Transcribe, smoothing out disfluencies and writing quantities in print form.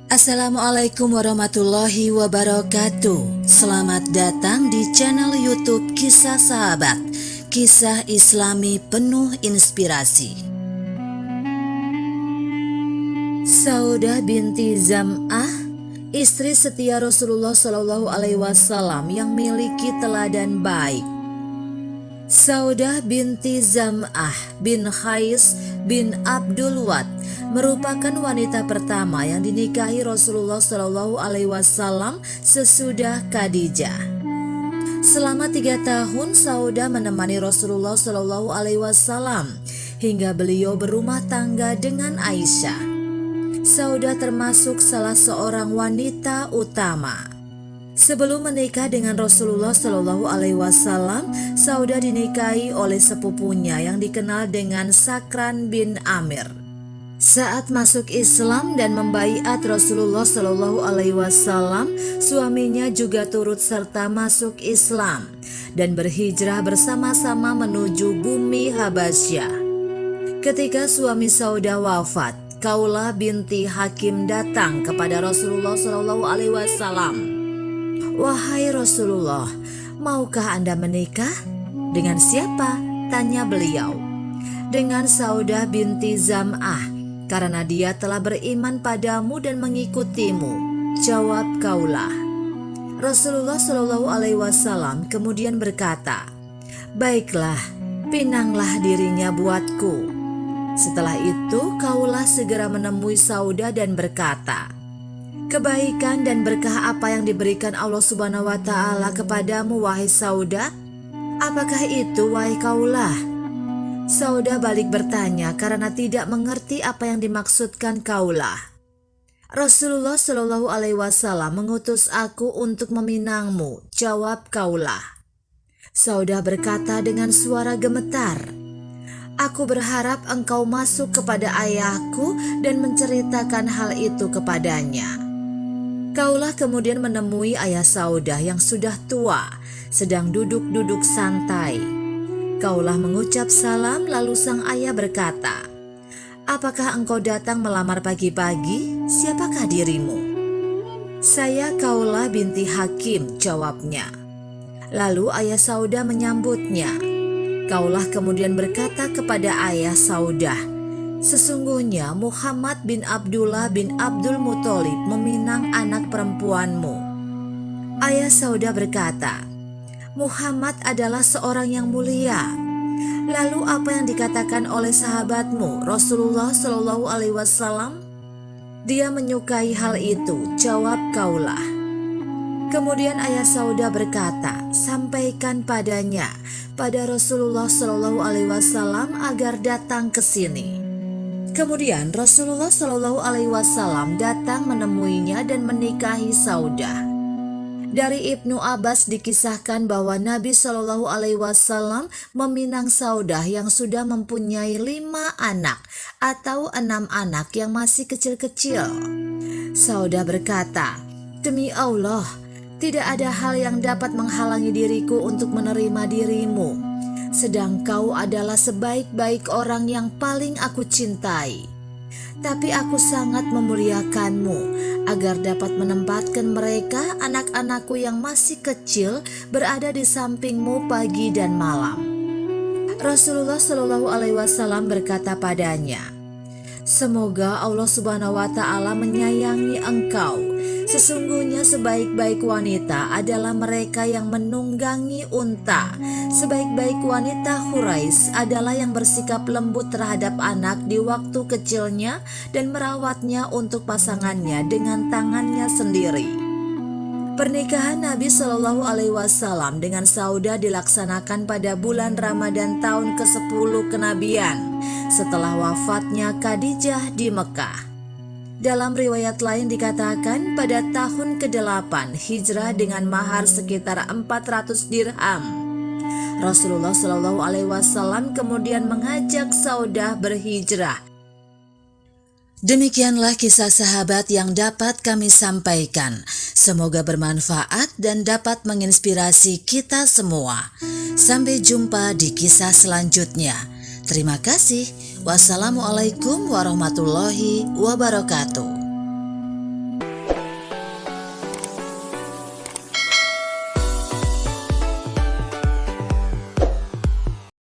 Assalamualaikum warahmatullahi wabarakatuh. Selamat datang di channel YouTube Kisah Sahabat, kisah Islami penuh inspirasi. Saudah binti Zam'ah, istri setia Rasulullah Shallallahu Alaihi Wasallam yang miliki teladan baik. Saudah binti Zam'ah bin Khais bin Abdul Wad merupakan wanita pertama yang dinikahi Rasulullah Shallallahu Alaihi Wasallam sesudah Khadijah. Selama 3 tahun Saudah menemani Rasulullah Shallallahu Alaihi Wasallam hingga beliau berumah tangga dengan Aisyah. Saudah termasuk salah seorang wanita utama. Sebelum menikah dengan Rasulullah Shallallahu Alaihi Wasallam, Saudah dinikahi oleh sepupunya yang dikenal dengan Sakran bin Amir. Saat masuk Islam dan membaiat Rasulullah Shallallahu Alaihi Wasallam, suaminya juga turut serta masuk Islam dan berhijrah bersama-sama menuju bumi Habasyah. Ketika suami Saudah wafat, Khawlah binti Hakim datang kepada Rasulullah Shallallahu Alaihi Wasallam. "Wahai Rasulullah, maukah Anda menikah?" "Dengan siapa?" tanya beliau. "Dengan Saudah binti Zam'ah, karena dia telah beriman padamu dan mengikutimu," jawab Khawlah. Rasulullah Shallallahu Alaihi Wasallam kemudian berkata, "Baiklah, pinanglah dirinya buatku." Setelah itu Khawlah segera menemui Saudah dan berkata, "Kebaikan dan berkah apa yang diberikan Allah Subhanahu wa Ta'ala kepadamu, wahai Saudah? Apakah itu, wahai Khawlah?" Saudah balik bertanya karena tidak mengerti apa yang dimaksudkan Khawlah. "Rasulullah Shallallahu Alaihi Wasallam mengutus aku untuk meminangmu," jawab Khawlah. Saudah berkata dengan suara gemetar, "Aku berharap engkau masuk kepada ayahku dan menceritakan hal itu kepadanya." Khawlah kemudian menemui ayah Saudah yang sudah tua, sedang duduk-duduk santai. Khawlah mengucap salam, lalu sang ayah berkata, "Apakah engkau datang melamar pagi-pagi? Siapakah dirimu?" "Saya Khawlah binti Hakim," jawabnya. Lalu ayah Saudah menyambutnya. Khawlah kemudian berkata kepada ayah Saudah, "Sesungguhnya Muhammad bin Abdullah bin Abdul Muthalib meminang anak perempuanmu." Ayah Saudah berkata, "Muhammad adalah seorang yang mulia. Lalu apa yang dikatakan oleh sahabatmu Rasulullah Shallallahu Alaihi Wasallam?" "Dia menyukai hal itu," jawab Khawlah. Kemudian ayah Saudah berkata, "Sampaikan padanya, pada Rasulullah Shallallahu Alaihi Wasallam agar datang ke sini." Kemudian Rasulullah Shallallahu Alaihi Wasallam datang menemuinya dan menikahi Saudah. Dari Ibnu Abbas dikisahkan bahwa Nabi Shallallahu Alaihi Wasallam meminang Saudah yang sudah mempunyai 5 anak atau 6 anak yang masih kecil-kecil. Saudah berkata, "Demi Allah, tidak ada hal yang dapat menghalangi diriku untuk menerima dirimu, sedang kau adalah sebaik-baik orang yang paling aku cintai. Tapi aku sangat memuliakanmu agar dapat menempatkan mereka, anak-anakku yang masih kecil, berada di sampingmu pagi dan malam." Rasulullah Shallallahu Alaihi Wasallam berkata padanya, "Semoga Allah Subhanahu wa Ta'ala menyayangi engkau. Sesungguhnya sebaik-baik wanita adalah mereka yang menunggangi unta. Sebaik-baik wanita Quraisy adalah yang bersikap lembut terhadap anak di waktu kecilnya dan merawatnya untuk pasangannya dengan tangannya sendiri." Pernikahan Nabi Shallallahu Alaihi Wasallam dengan Saudah dilaksanakan pada bulan Ramadan tahun ke-10 kenabian setelah wafatnya Khadijah di Mekah. Dalam riwayat lain dikatakan pada tahun ke-8 Hijrah dengan mahar sekitar 400 dirham. Rasulullah Shallallahu Alaihi Wasallam kemudian mengajak Saudah berhijrah. Demikianlah kisah sahabat yang dapat kami sampaikan. Semoga bermanfaat dan dapat menginspirasi kita semua. Sampai jumpa di kisah selanjutnya. Terima kasih. Wassalamualaikum warahmatullahi wabarakatuh.